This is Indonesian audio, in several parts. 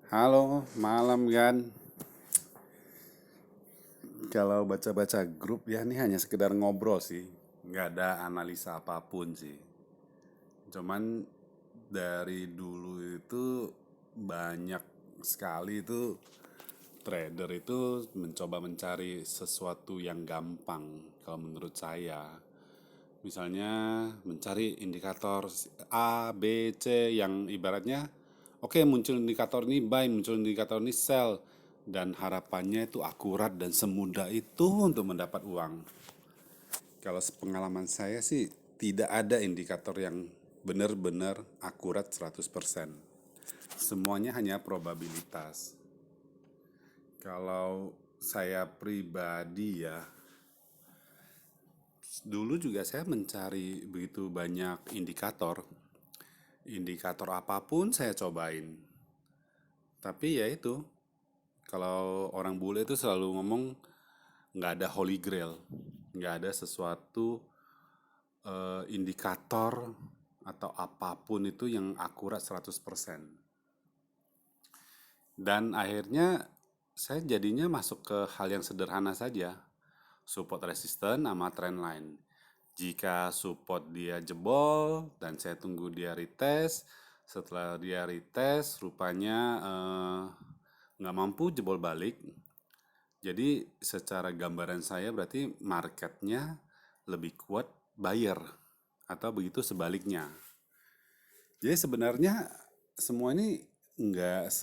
Halo, malam kan. Kalau baca-baca grup ya ini hanya sekedar ngobrol sih. Nggak ada analisa apapun sih. Cuman dari dulu itu banyak sekali itu trader itu mencoba mencari sesuatu yang gampang kalau menurut saya. Misalnya mencari indikator A, B, C yang ibaratnya oke muncul indikator ini buy, muncul indikator ini sell dan harapannya itu akurat dan semudah itu untuk mendapat uang. Kalau pengalaman saya sih tidak ada indikator yang benar-benar akurat 100%. Semuanya hanya probabilitas. Kalau saya pribadi ya, dulu juga saya mencari begitu banyak indikator. Indikator apapun saya cobain. Tapi ya itu, kalau orang bule itu selalu ngomong nggak ada holy grail, nggak ada sesuatu indikator atau apapun itu yang akurat 100%. Dan akhirnya saya jadinya masuk ke hal yang sederhana saja, support resistance sama trend line. Jika support dia jebol dan saya tunggu dia retest, setelah dia retest rupanya nggak mampu jebol balik. Jadi secara gambaran saya berarti marketnya lebih kuat buyer atau begitu sebaliknya. Jadi sebenarnya semua ini nggak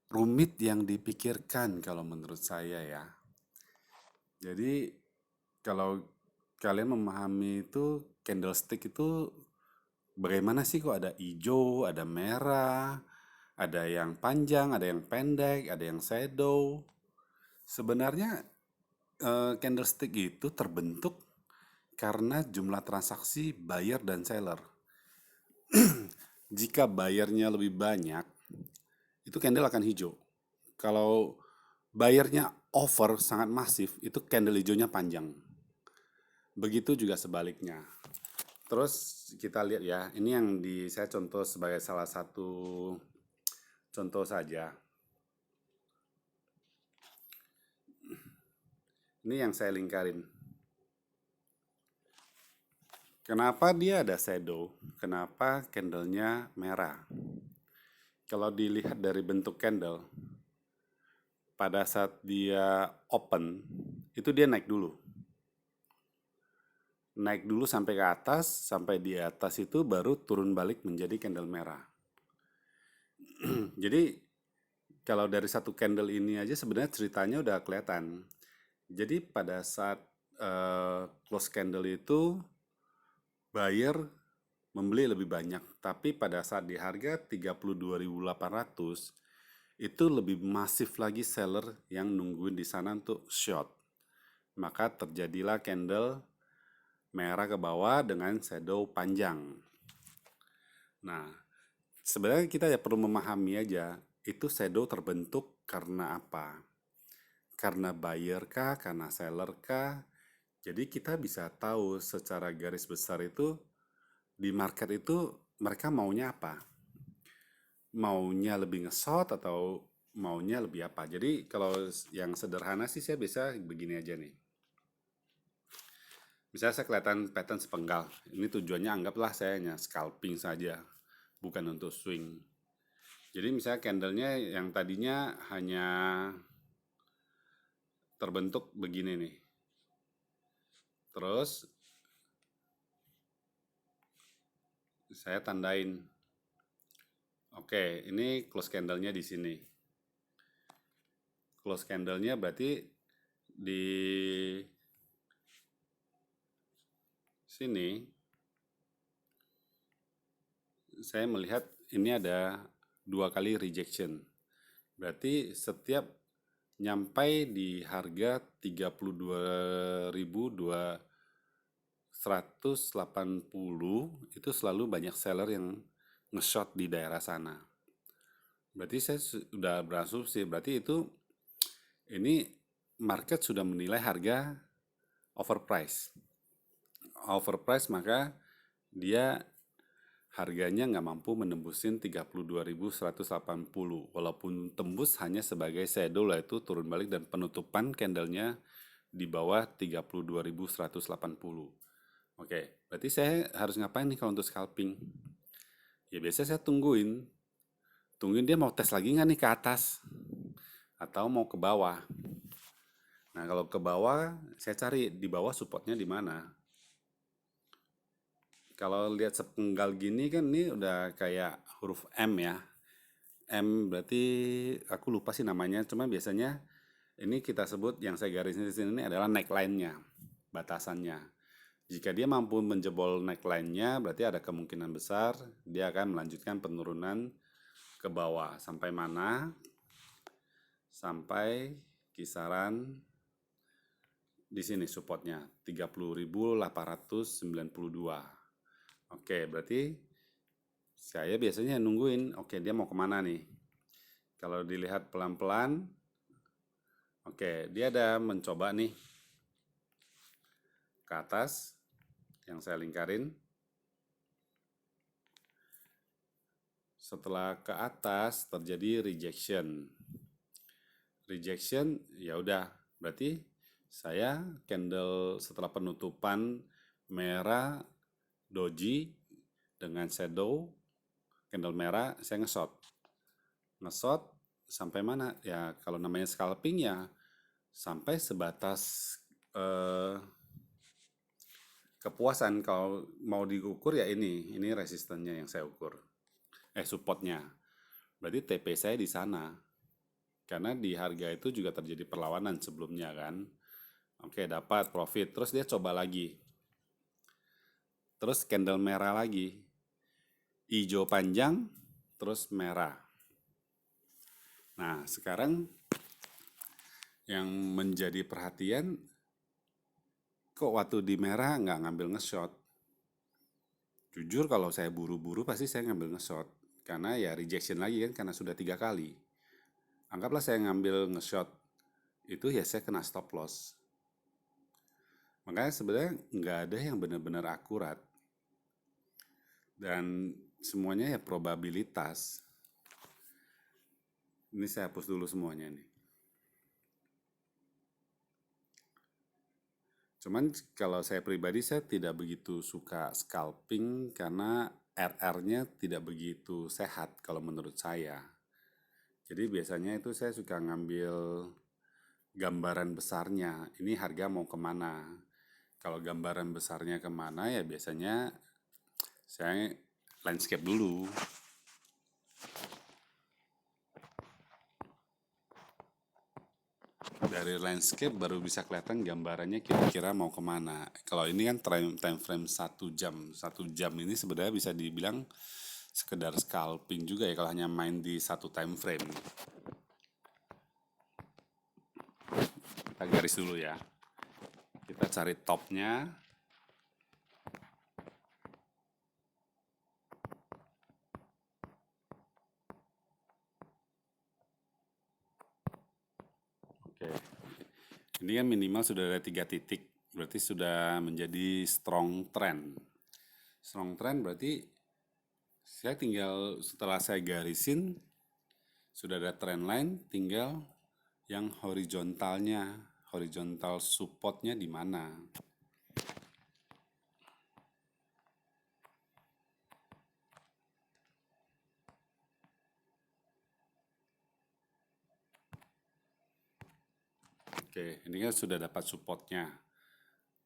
serumit yang dipikirkan kalau menurut saya ya. Jadi kalau kalian memahami itu candlestick itu bagaimana sih kok ada hijau, ada merah, ada yang panjang, ada yang pendek, ada yang shadow. Sebenarnya candlestick itu terbentuk karena jumlah transaksi buyer dan seller. Jika bayarnya lebih banyak, itu candle akan hijau. Kalau bayarnya over sangat masif, itu candle hijaunya panjang. Begitu juga sebaliknya. Terus kita lihat ya, ini yang saya contoh sebagai salah satu contoh saja. Ini yang saya lingkarin. Kenapa dia ada shadow? Kenapa candlenya merah? Kalau dilihat dari bentuk candle, pada saat dia open, itu dia naik dulu. Naik dulu sampai ke atas, sampai di atas itu baru turun balik menjadi candle merah. Jadi kalau dari satu candle ini aja sebenarnya ceritanya udah kelihatan. Jadi pada saat close candle itu buyer membeli lebih banyak, tapi pada saat di harga 32.800 itu lebih masif lagi seller yang nungguin di sana untuk short. Maka terjadilah candle merah ke bawah dengan shadow panjang. Nah, sebenarnya kita ya perlu memahami aja, itu shadow terbentuk karena apa? Karena buyer kah, karena seller kah? Jadi kita bisa tahu secara garis besar itu di market itu mereka maunya apa? Maunya lebih nge-short atau maunya lebih apa? Jadi kalau yang sederhana sih saya bisa begini aja nih. Misalnya saya kelihatan pattern sepenggal. Ini tujuannya anggaplah saya hanya scalping saja, bukan untuk swing. Jadi misalnya candlenya yang tadinya hanya terbentuk begini nih. Terus saya tandain. Oke, ini close candlenya di sini. Close candlenya berarti di sini saya melihat ini ada dua kali rejection. Berarti setiap nyampai di harga 32.180 itu selalu banyak seller yang nge-short di daerah sana. Berarti saya sudah berasumsi, berarti itu ini market sudah menilai harga overprice. Overprice maka dia harganya nggak mampu menembusin 32.180, walaupun tembus hanya sebagai shadow, yaitu turun balik dan penutupan candlenya di bawah 32.180. Oke, berarti saya harus ngapain nih kalau untuk scalping? Ya biasa saya tungguin dia mau tes lagi nggak nih ke atas atau mau ke bawah. Nah kalau ke bawah saya cari di bawah supportnya di mana. Kalau lihat sepenggal gini kan ini udah kayak huruf M ya. M berarti aku lupa sih namanya, cuma biasanya ini kita sebut yang saya garisnya di sini ini adalah neckline-nya, batasannya. Jika dia mampu menjebol neckline-nya, berarti ada kemungkinan besar dia akan melanjutkan penurunan ke bawah. Sampai mana? Sampai kisaran di sini supportnya 30.892. Oke, berarti saya biasanya nungguin, oke dia mau kemana nih? Kalau dilihat pelan-pelan, oke dia ada mencoba nih ke atas yang saya lingkarin. Setelah ke atas terjadi rejection. Rejection ya udah, berarti saya candle setelah penutupan merah doji dengan shadow candle merah saya nge-short sampai mana ya, kalau namanya scalping ya sampai sebatas kepuasan. Kalau mau diukur ya ini resistennya yang saya ukur, supportnya. Berarti TP saya di sana. Karena di harga itu juga terjadi perlawanan sebelumnya kan. Oke, dapat profit. Terus dia coba lagi. Terus candle merah lagi. Hijau panjang, terus merah. Nah, sekarang yang menjadi perhatian, kok waktu di merah nggak ngambil nge-short? Jujur kalau saya buru-buru pasti saya ngambil nge-short. Karena ya rejection lagi kan, karena sudah 3 kali. Anggaplah saya ngambil nge-short, itu ya saya kena stop loss. Makanya sebenarnya nggak ada yang benar-benar akurat. Dan semuanya ya probabilitas. Ini saya hapus dulu semuanya nih. Cuman kalau saya pribadi saya tidak begitu suka scalping karena RR-nya tidak begitu sehat kalau menurut saya. Jadi biasanya itu saya suka ngambil gambaran besarnya. Ini harga mau kemana. Kalau gambaran besarnya kemana ya biasanya saya landscape dulu. Dari landscape baru bisa kelihatan gambarannya kira-kira mau kemana. Kalau ini kan time frame 1 jam. 1 jam ini sebenarnya bisa dibilang sekedar scalping juga ya kalau hanya main di satu time frame. Kita garis dulu ya. Kita cari topnya. Oke. Ini kan minimal sudah ada 3 titik. Berarti sudah menjadi strong trend. Strong trend berarti saya tinggal setelah saya garisin sudah ada trend line, tinggal yang horizontalnya, horizontal supportnya di mana. Oke, ini kan sudah dapat supportnya.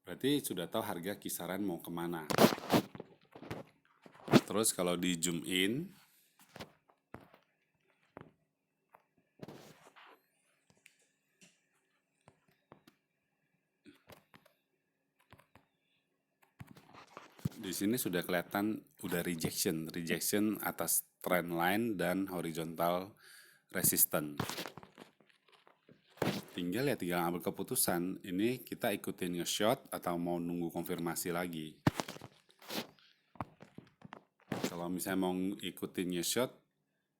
Berarti sudah tahu harga kisaran mau kemana. Terus kalau di zoom in, di sini sudah kelihatan udah rejection atas trend line dan horizontal resistance. Tinggal ambil keputusan, ini kita ikutin nge-short atau mau nunggu konfirmasi lagi. Kalau misalnya mau ikutin nge-short,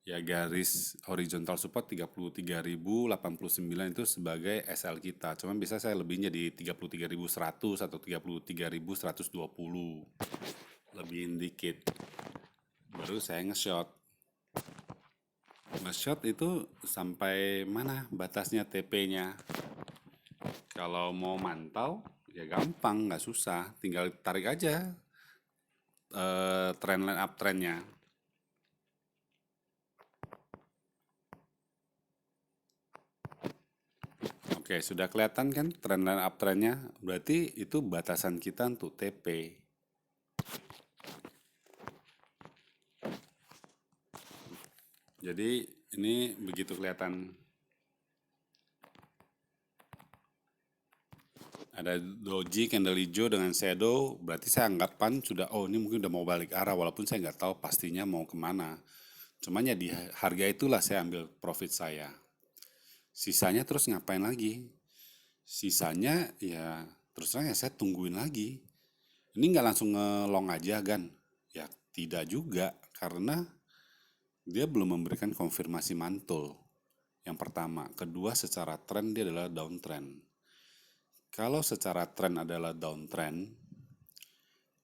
ya garis horizontal support 33.089 itu sebagai SL kita. Cuman bisa saya lebihnya di 33.100 atau 33.120. Lebihin dikit. baru saya nge-shot. Nge-shot itu sampai mana batasnya TP-nya. Kalau mau mantau ya gampang, nggak susah, tinggal tarik aja trendline uptrendnya. Oke, sudah kelihatan kan trendline uptrendnya? Berarti itu batasan kita untuk TP. Jadi ini begitu kelihatan ada doji candle hijau dengan shadow, berarti saya anggapan sudah, oh ini mungkin udah mau balik arah, walaupun saya nggak tahu pastinya mau kemana. Cuman ya di harga itulah saya ambil profit saya. Sisanya terus ngapain lagi? Sisanya ya terus terang ya saya tungguin lagi. Ini nggak langsung ngelong aja kan? Ya tidak juga, karena dia belum memberikan konfirmasi mantul. Yang pertama, kedua secara tren dia adalah downtrend. Kalau secara tren adalah downtrend,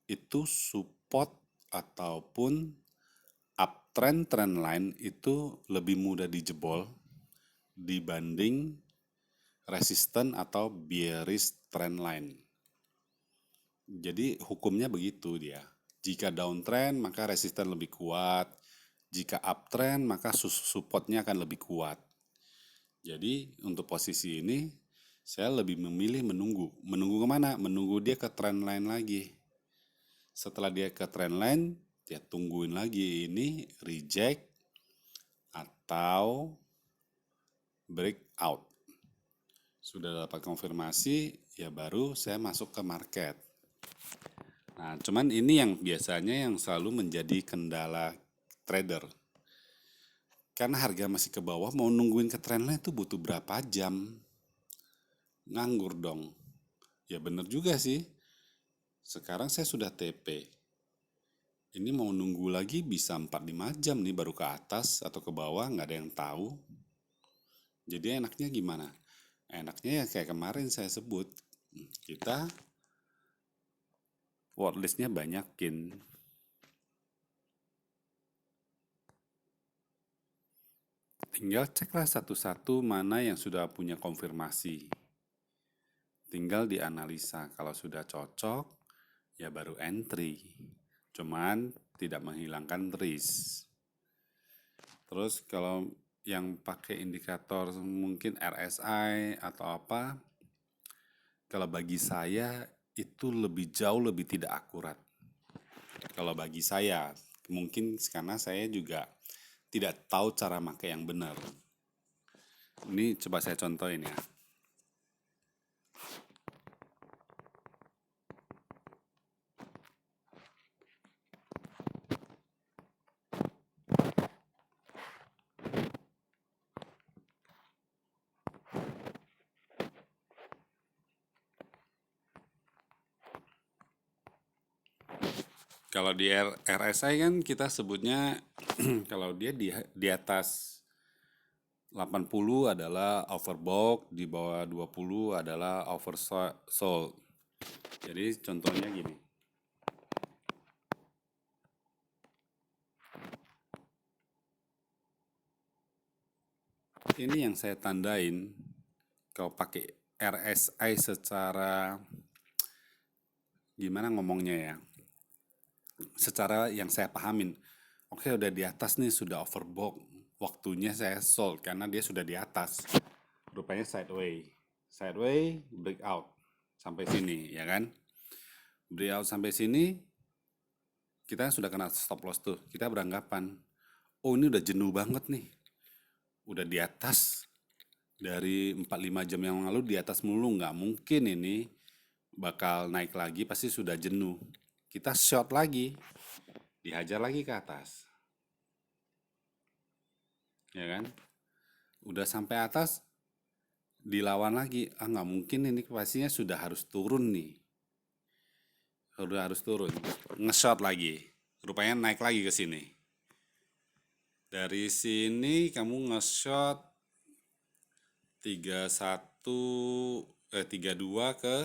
itu support ataupun uptrend trend line itu lebih mudah dijebol dibanding resisten atau bearish trend line. Jadi hukumnya begitu dia. Jika downtrend maka resisten lebih kuat, jika uptrend maka supportnya akan lebih kuat. Jadi untuk posisi ini saya lebih memilih menunggu. Menunggu kemana? Menunggu dia ke trend line lagi. Setelah dia ke trend line, ya tungguin lagi ini reject atau breakout. Sudah dapat konfirmasi, ya baru saya masuk ke market. Nah, cuman ini yang biasanya yang selalu menjadi kendala trader. Karena harga masih ke bawah, mau nungguin ke trend line itu butuh berapa jam? Nganggur dong. Ya bener juga sih. Sekarang saya sudah TP. Ini mau nunggu lagi bisa 4-5 jam nih baru ke atas atau ke bawah, nggak ada yang tahu. Jadi enaknya gimana? Enaknya ya kayak kemarin saya sebut, kita wordlistnya banyakin. Tinggal ceklah satu-satu mana yang sudah punya konfirmasi. Tinggal dianalisa, kalau sudah cocok, ya baru entry. Cuman tidak menghilangkan risk. Terus kalau yang pakai indikator mungkin RSI atau apa, kalau bagi saya itu jauh lebih tidak akurat. Kalau bagi saya, mungkin karena saya juga tidak tahu cara pakai yang benar. Ini coba saya contohin ya. Kalau di RSI kan kita sebutnya kalau dia di atas 80 adalah overbought, di bawah 20 adalah oversold. Jadi contohnya gini. Ini yang saya tandain kalau pakai RSI secara gimana ngomongnya ya. Secara yang saya pahamin. Oke, udah di atas nih, sudah overbought. Waktunya saya sold karena dia sudah di atas. Rupanya sideway. Sideway breakout sampai sini, ya kan? Breakout sampai sini kita sudah kena stop loss tuh. Kita beranggapan, oh ini udah jenuh banget nih. Udah di atas dari 4-5 jam yang lalu di atas melulu, nggak mungkin ini bakal naik lagi, pasti sudah jenuh. Kita short lagi, dihajar lagi ke atas. Ya kan? Udah sampai atas, dilawan lagi. Ah nggak mungkin ini pastinya sudah harus turun nih. Sudah harus turun. Nge-short lagi. Rupanya naik lagi ke sini. Dari sini kamu nge-short 32 ke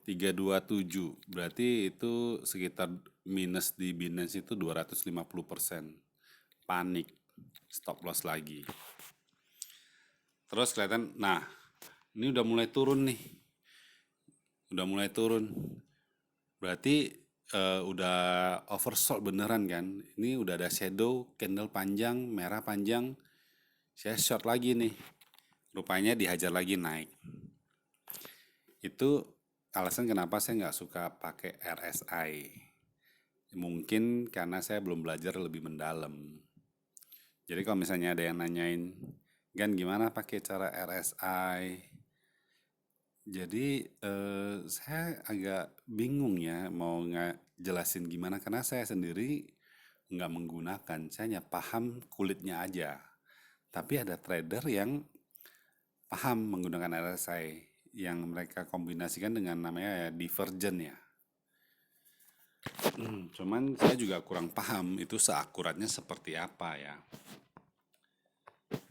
327. Berarti itu sekitar minus di Binance itu 250%. Panik, stop loss lagi. Terus kelihatan, nah ini udah mulai turun nih, udah mulai turun. Berarti udah oversold beneran kan? Ini udah ada shadow, candle panjang, merah panjang. Saya short lagi nih. Rupanya dihajar lagi naik. Itu alasan kenapa saya nggak suka pakai RSI. Mungkin karena saya belum belajar lebih mendalam. Jadi kalau misalnya ada yang nanyain, Gan gimana pakai cara RSI? Jadi saya agak bingung ya mau nggak jelasin gimana karena saya sendiri nggak menggunakan, saya hanya paham kulitnya aja. Tapi ada trader yang paham menggunakan RSI yang mereka kombinasikan dengan namanya ya divergen ya. Cuman saya juga kurang paham itu seakuratnya seperti apa ya.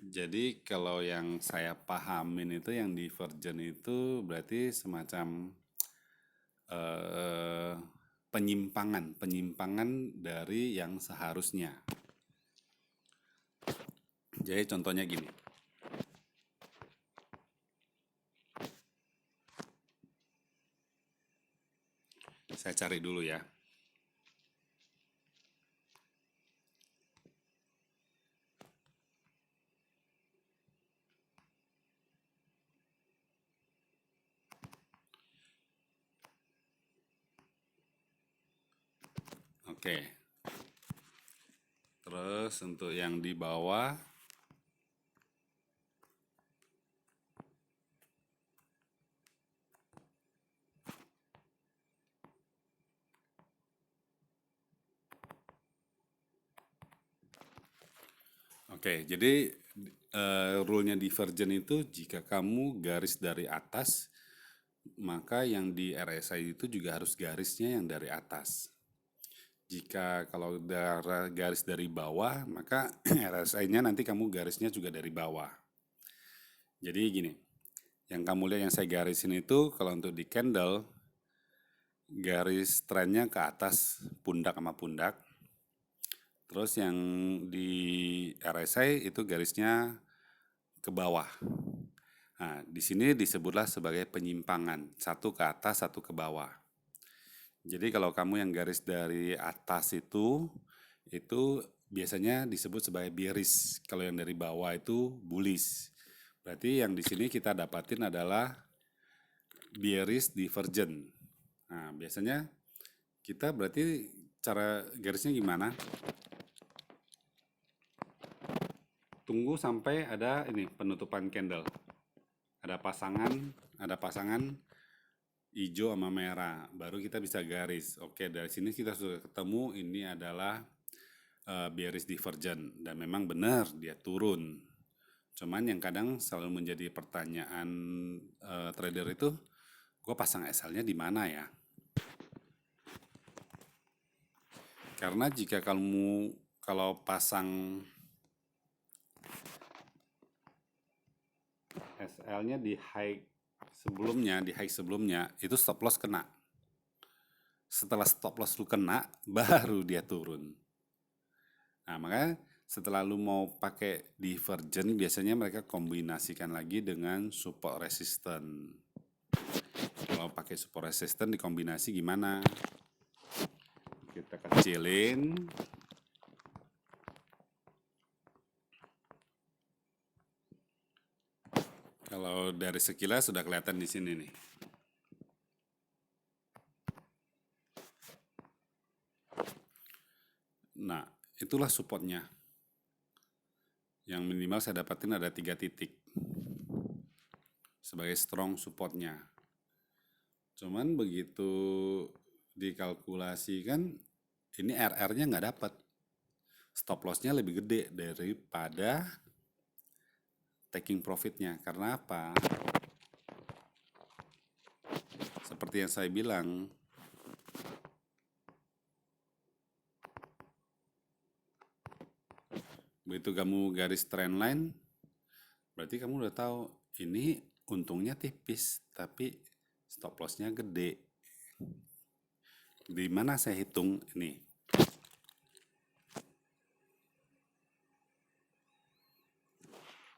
Jadi kalau yang saya pahamin itu yang divergen itu berarti semacam eh, penyimpangan dari yang seharusnya. Jadi contohnya gini, saya cari dulu ya. Oke, terus untuk yang di bawah, oke, jadi rule-nya divergen itu jika kamu garis dari atas, maka yang di RSI itu juga harus garisnya yang dari atas. Jika kalau garis dari bawah, maka RSI-nya nanti kamu garisnya juga dari bawah. Jadi gini, yang kamu lihat yang saya garisin itu kalau untuk di candle, garis trennya ke atas pundak sama pundak. Terus yang di RSI itu garisnya ke bawah. Nah, di sini disebutlah sebagai penyimpangan, satu ke atas, satu ke bawah. Jadi kalau kamu yang garis dari atas itu biasanya disebut sebagai bearish. Kalau yang dari bawah itu bullish. Berarti yang di sini kita dapatin adalah bearish divergent. Nah, biasanya kita berarti cara garisnya gimana? Tunggu sampai ada ini penutupan candle. Ada pasangan hijau sama merah, baru kita bisa garis. Oke, dari sini kita sudah ketemu ini adalah bearish divergent dan memang benar dia turun. Cuman yang kadang selalu menjadi pertanyaan trader itu, gue pasang SL-nya di mana ya? Karena jika kamu kalau pasang SL-nya di high sebelumnya itu stop loss kena. Setelah stop loss lu kena, baru dia turun. Nah, makanya setelah lu mau pakai divergent, biasanya mereka kombinasikan lagi dengan support resistant. Kalau pakai support resistant dikombinasi gimana? Kita kecilin. Kalau dari sekilas sudah kelihatan di sini nih. Nah, itulah supportnya. Yang minimal saya dapatin ada 3 titik sebagai strong supportnya. Cuman begitu dikalkulasikan, ini RR-nya nggak dapat. Stop loss-nya lebih gede daripada taking profit-nya. Karena apa? Seperti yang saya bilang, begitu kamu garis trend line, berarti kamu udah tahu ini untungnya tipis, tapi stop loss-nya gede. Di mana saya hitung ini?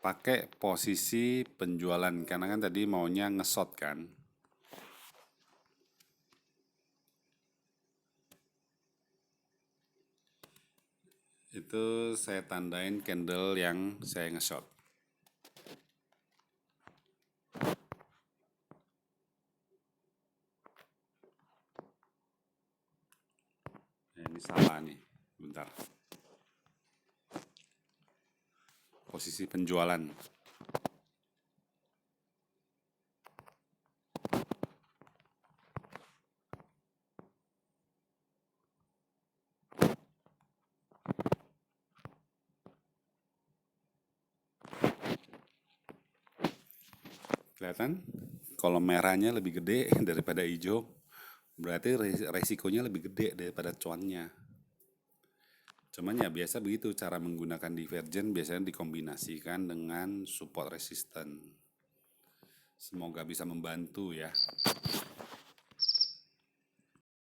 Pakai posisi penjualan karena kan tadi maunya nge-short kan. Itu saya tandain candle yang saya nge-short. Nah, ini salah nih. Bentar. Posisi penjualan. Kelihatan? Kalau merahnya lebih gede daripada hijau, berarti resikonya lebih gede daripada cuannya. Cuman ya biasa begitu cara menggunakan divergen, biasanya dikombinasikan dengan support resistance. Semoga bisa membantu ya.